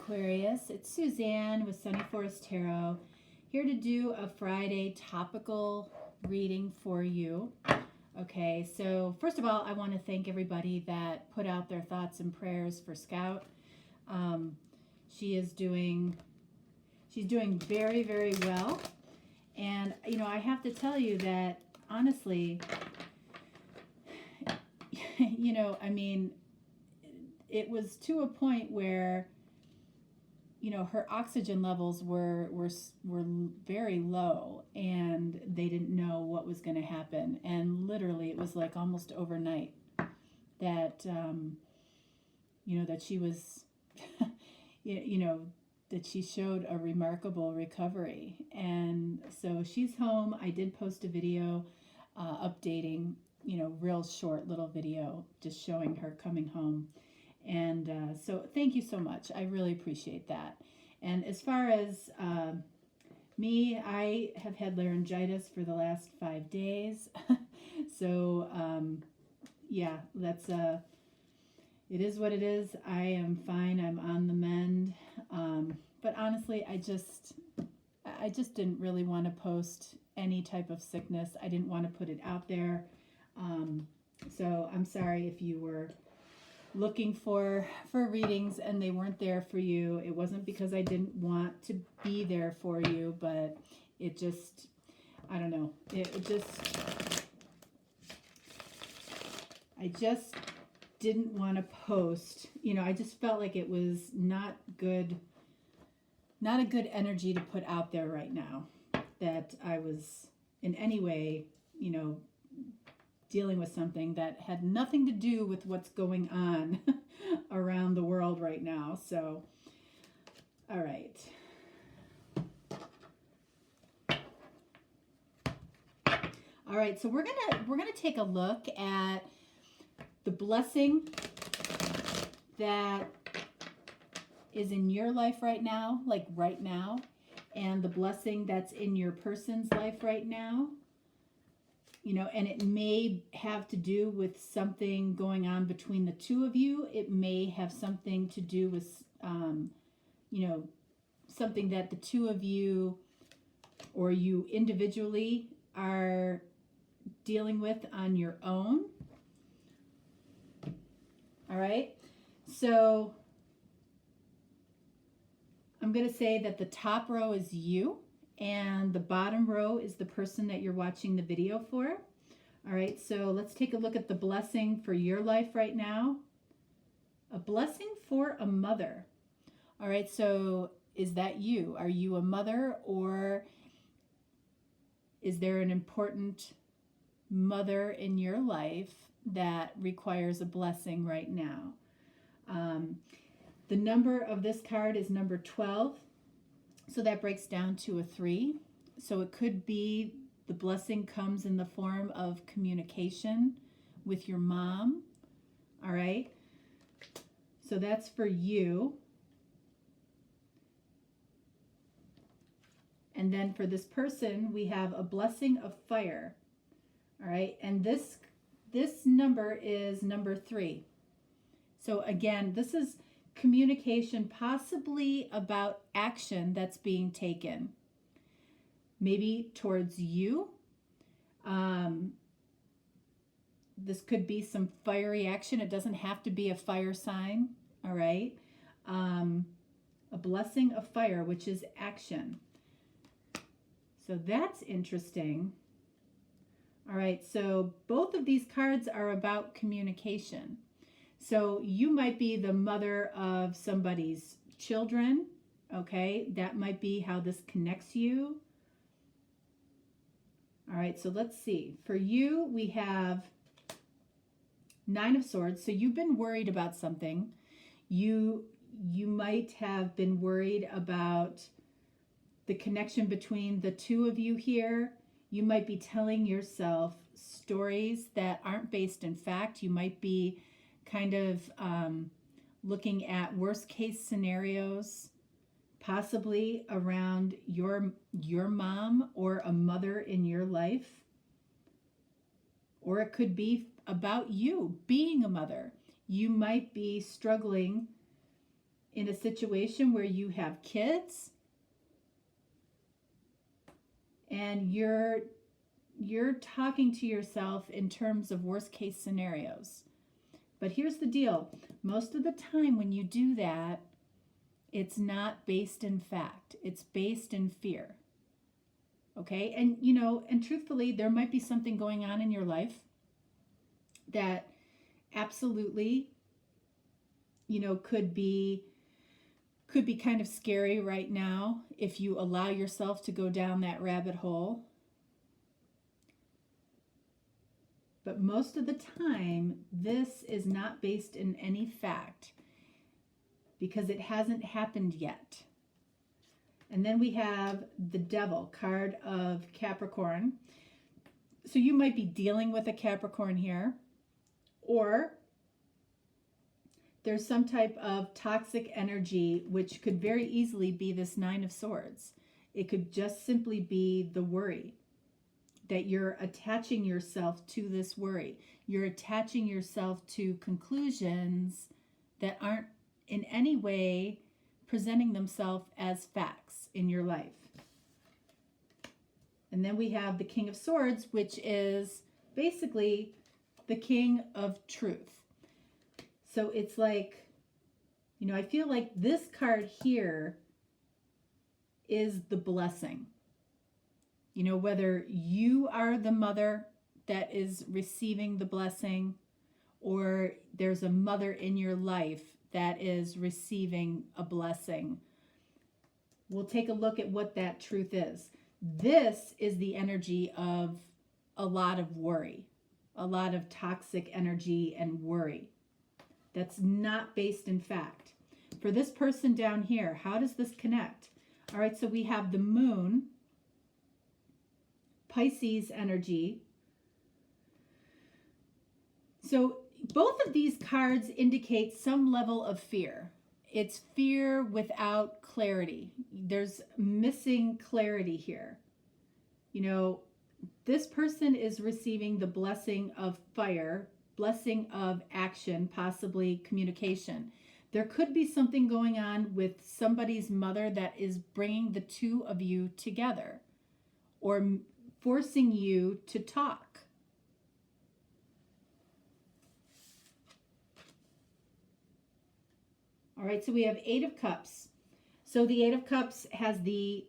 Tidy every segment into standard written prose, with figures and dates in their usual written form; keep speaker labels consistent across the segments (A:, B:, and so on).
A: Aquarius. It's Suzanne with Sunny Forest Tarot, here to do a Friday topical reading for you. Okay, so first of all, I want to thank everybody that put out their thoughts and prayers for Scout. She's doing very, very well. And, you know, I have to tell you that, honestly, you know, I mean, it was to a point where, you know, her oxygen levels were very low, and they didn't know what was going to happen. And literally, it was like almost overnight that, you know, that she was, you know, that she showed a remarkable recovery. And so she's home. I did post a video updating, you know, real short little video just showing her coming home. And so thank you so much. I really appreciate that. And as far as me, I have had laryngitis for the last 5 days. So, yeah, that's, it is what it is. I am fine. I'm on the mend. But honestly, I just didn't really want to post any type of sickness. I didn't want to put it out there. So I'm sorry if you were looking for readings and they weren't there for you. It wasn't because I didn't want to be there for you, but it just, I don't know. I just didn't want to post. You know, I just felt like it was not a good energy to put out there right now, that I was in any way, you know, dealing with something that had nothing to do with what's going on around the world right now. So, all right. All right, so we're gonna take a look at the blessing that is in your life right now, like right now, and the blessing that's in your person's life right now. You know, and it may have to do with something going on between the two of you. It may have something to do with, you know, something that the two of you or you individually are dealing with on your own. All right. So I'm going to say that the top row is you, and the bottom row is the person that you're watching the video for. All right, so let's take a look at the blessing for your life right now. A blessing for a mother. All right, so is that you? Are you a mother, or is there an important mother in your life that requires a blessing right now? The number of this card is number 12. So that breaks down to a 3. So it could be the blessing comes in the form of communication with your mom. All right. So that's for you. And then for this person, we have a blessing of fire. All right. And this number is number 3. So again, this is communication, possibly about action that's being taken, maybe towards you. This could be some fiery action. It doesn't have to be a fire sign. All right. A blessing of fire, which is action. So that's interesting. All right. So both of these cards are about communication. So you might be the mother of somebody's children, okay? That might be how this connects you. All right, so let's see. For you, we have 9 of Swords. So you've been worried about something. You might have been worried about the connection between the two of you here. You might be telling yourself stories that aren't based in fact. You might be kind of looking at worst case scenarios, possibly around your mom or a mother in your life. Or it could be about you being a mother. You might be struggling in a situation where you have kids and you're talking to yourself in terms of worst case scenarios. But here's the deal. Most of the time when you do that, it's not based in fact. It's based in fear. Okay? And and truthfully, there might be something going on in your life that absolutely could be kind of scary right now if you allow yourself to go down that rabbit hole. But most of the time, this is not based in any fact because it hasn't happened yet. And then we have the Devil, card of Capricorn. So you might be dealing with a Capricorn here, or there's some type of toxic energy, which could very easily be this Nine of Swords. It could just simply be the worry, that you're attaching yourself to this worry. You're attaching yourself to conclusions that aren't in any way presenting themselves as facts in your life. And then we have the King of Swords, which is basically the King of Truth. So it's like, I feel like this card here is the blessing. Whether you are the mother that is receiving the blessing, or there's a mother in your life that is receiving a blessing. We'll take a look at what that truth is. This is the energy of a lot of worry, a lot of toxic energy and worry. That's not based in fact. For this person down here, how does this connect? All right, so we have the Moon, Pisces energy. So both of these cards indicate some level of fear. It's fear without clarity. There's missing clarity here. This person is receiving the blessing of fire, blessing of action, possibly communication. There could be something going on with somebody's mother that is bringing the two of you together or forcing you to talk. All right, so we have Eight of Cups. So the Eight of Cups has the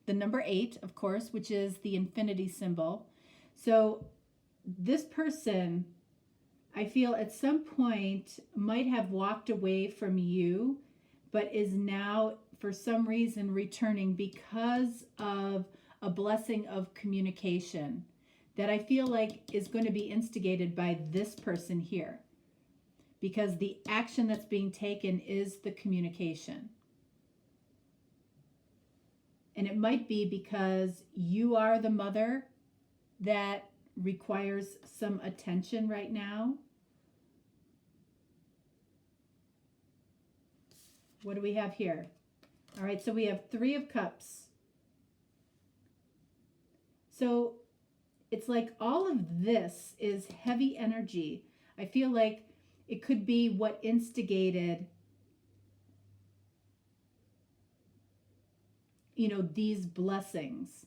A: number 8, of course, which is the infinity symbol. So this person, I feel at some point might have walked away from you, but is now for some reason returning because of a blessing of communication that I feel like is going to be instigated by this person here, because the action that's being taken is the communication. And it might be because you are the mother that requires some attention right now. What do we have here? All right, so we have Three of Cups. So it's like all of this is heavy energy. I feel like it could be what instigated, these blessings.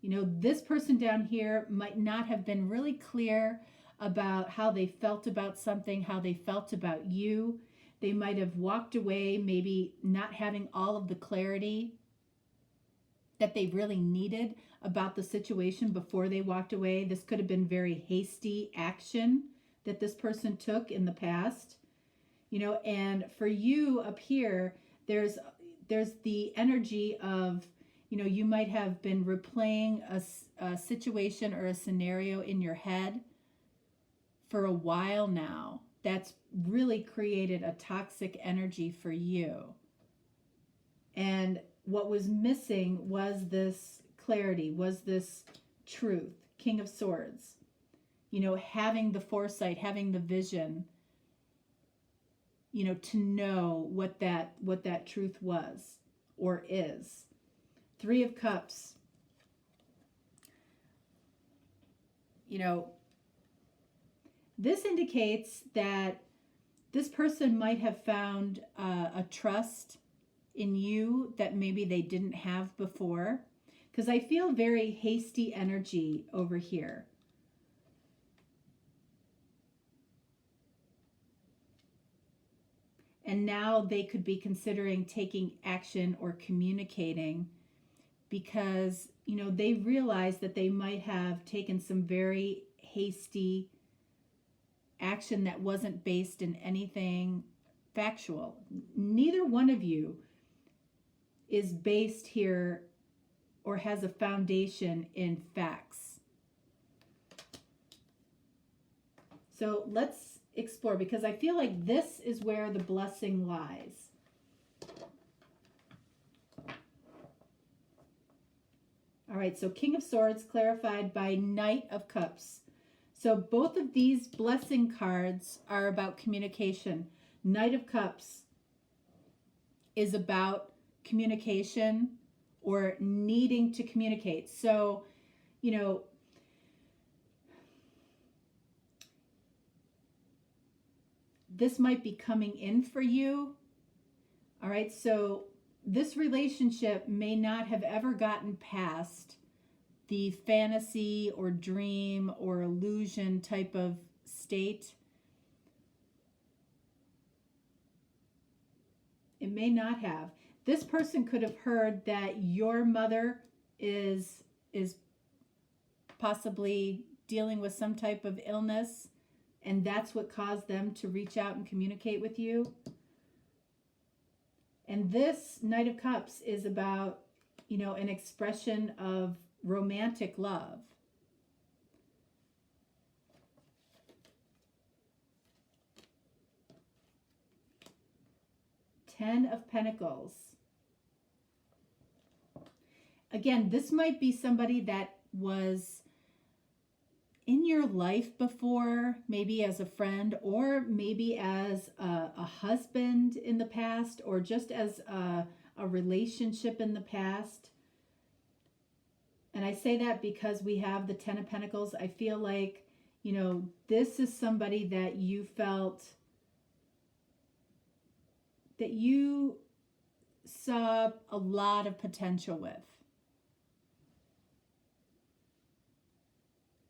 A: This person down here might not have been really clear about how they felt about something, how they felt about you. They might have walked away, maybe not having all of the clarity that they really needed about the situation before they walked away. This could have been very hasty action that this person took in the past. And for you up here, there's the energy of, you might have been replaying a situation or a scenario in your head for a while now. That's really created a toxic energy for you. And what was missing was this clarity, was this truth. King of Swords. Having the foresight, having the vision, to know what that truth was or is. Three of Cups. This indicates that This person might have found a trust in you that maybe they didn't have before, because I feel very hasty energy over here. And now they could be considering taking action or communicating because, you know, they realize that they might have taken some very hasty action that wasn't based in anything factual. Neither one of you is based here or has a foundation in facts. So let's explore, because I feel like this is where the blessing lies. All right, so King of Swords clarified by Knight of Cups. So both of these blessing cards are about communication. Knight of Cups is about communication or needing to communicate. So, you know, this might be coming in for you. All right, so this relationship may not have ever gotten past the fantasy or dream or illusion type of state. It may not have. This person could have heard that your mother is possibly dealing with some type of illness, and that's what caused them to reach out and communicate with you. And this Knight of Cups is about, you know, an expression of romantic love. Ten of Pentacles. Again, this might be somebody that was in your life before, maybe as a friend, or maybe as a husband in the past, or just as a relationship in the past. And I say that because we have the Ten of Pentacles. I feel like, you know, this is somebody that you felt that you saw a lot of potential with.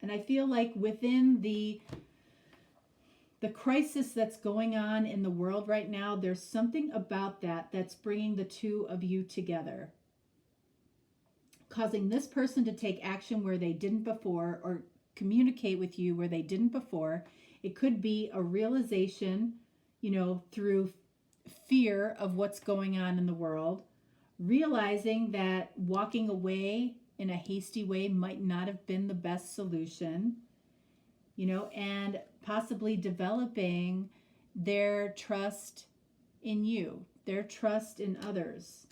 A: And I feel like within the crisis that's going on in the world right now, there's something about that that's bringing the two of you together, causing this person to take action where they didn't before, or communicate with you where they didn't before. It could be a realization, you know, through fear of what's going on in the world, realizing that walking away in a hasty way might not have been the best solution, you know, and possibly developing their trust in you, their trust in others.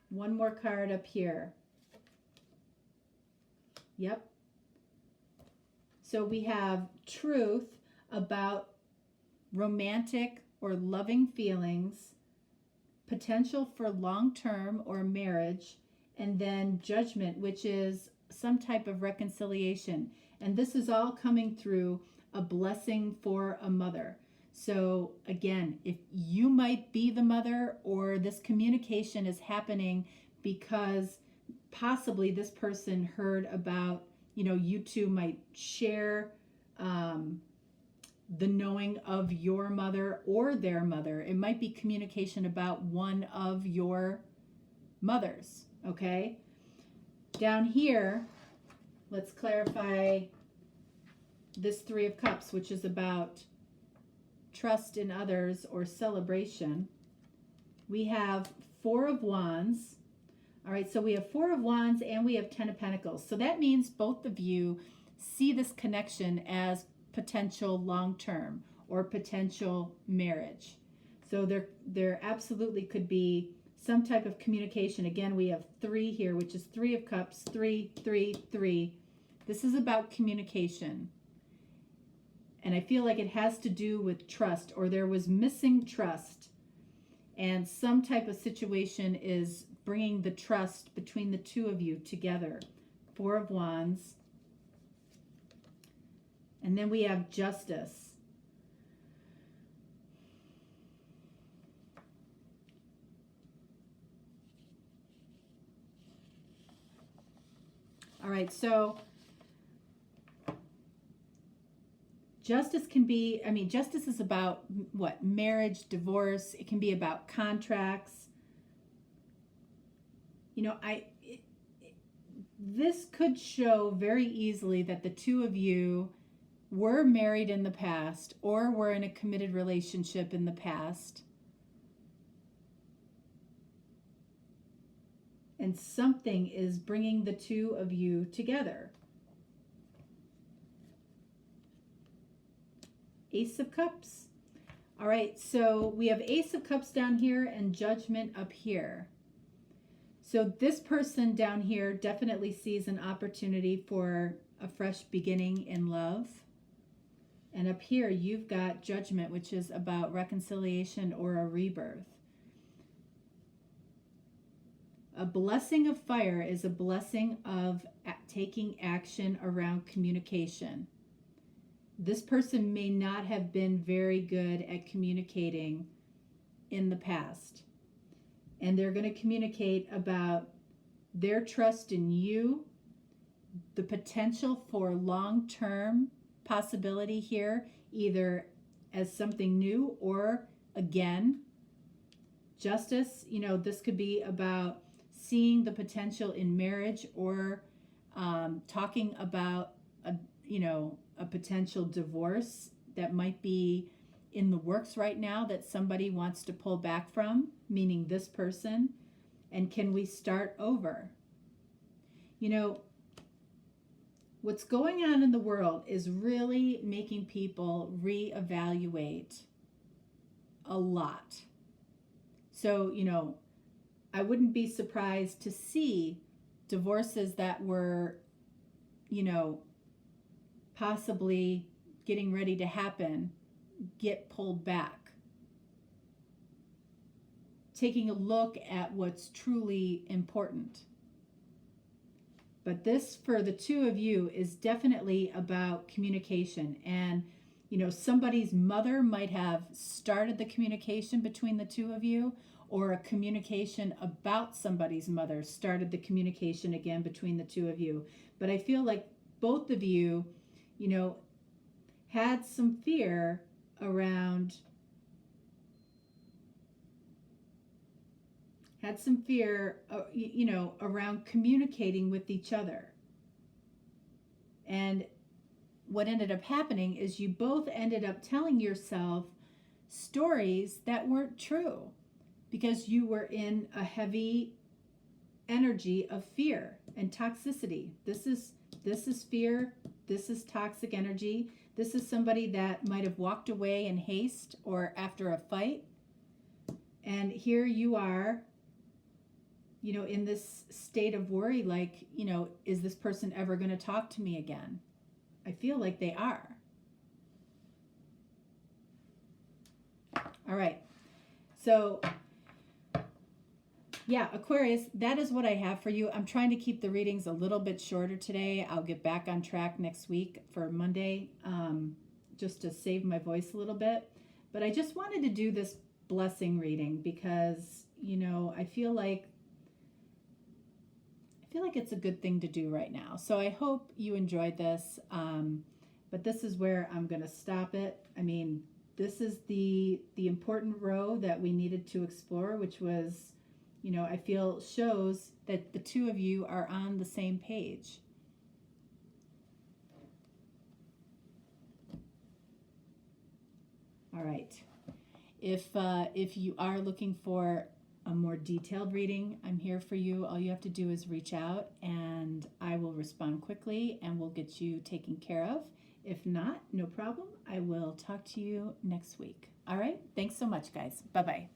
A: One more card up here. Yep. So we have truth about romantic or loving feelings, potential for long-term or marriage, and then judgment, which is some type of reconciliation. And this is all coming through a blessing for a mother. So again, if you might be the mother, or this communication is happening because possibly this person heard about, you know, you two might share the knowing of your mother or their mother. It might be communication about one of your mothers, okay? Down here, let's clarify this Three of Cups, which is about trust in others or celebration. We have Four of Wands. All right, so we have Four of Wands and we have Ten of Pentacles. So that means both of you see this connection as potential long-term or potential marriage. So there absolutely could be some type of communication. Again, we have three here, which is Three of Cups, 3, 3, 3. This is about communication. And I feel like it has to do with trust, or there was missing trust. And some type of situation is bringing the trust between the two of you together. Four of Wands. And then we have Justice. All right, so Justice can be, I mean, justice is about what? Marriage, divorce. It can be about contracts. You know, this could show very easily that the two of you were married in the past or were in a committed relationship in the past. And something is bringing the two of you together. Ace of Cups. All right, so we have Ace of Cups down here and Judgment up here. So this person down here definitely sees an opportunity for a fresh beginning in love. And up here you've got Judgment, which is about reconciliation or a rebirth. A blessing of fire is a blessing of taking action around communication. This person may not have been very good at communicating in the past. And they're going to communicate about their trust in you, the potential for long-term possibility here, either as something new or again. Justice, you know, this could be about seeing the potential in marriage or talking about a potential divorce that might be in the works right now that somebody wants to pull back from, meaning this person. And can we start over? You know, what's going on in the world is really making people reevaluate a lot. So, you know, I wouldn't be surprised to see divorces that were, you know, possibly getting ready to happen get pulled back. Taking a look at what's truly important. But this, for the two of you, is definitely about communication. And, you know, somebody's mother might have started the communication between the two of you, or a communication about somebody's mother started the communication again between the two of you. But I feel like both of you, you know, had some fear around, around communicating with each other. And what ended up happening is you both ended up telling yourself stories that weren't true because you were in a heavy energy of fear and toxicity. This is fear. This is toxic energy. This is somebody that might have walked away in haste or after a fight. And here you are, you know, in this state of worry, like, you know, is this person ever going to talk to me again? I feel like they are. All right. So, yeah, Aquarius, that is what I have for you. I'm trying to keep the readings a little bit shorter today. I'll get back on track next week for Monday, just to save my voice a little bit. But I just wanted to do this blessing reading because, you know, I feel like it's a good thing to do right now. So I hope you enjoyed this. But this is where I'm going to stop it. I mean, this is the important row that we needed to explore, which was, you know, I feel shows that the two of you are on the same page. All right. If you are looking for a more detailed reading, I'm here for you. All you have to do is reach out and I will respond quickly and we'll get you taken care of. If not, no problem. I will talk to you next week. All right. Thanks so much, guys. Bye-bye.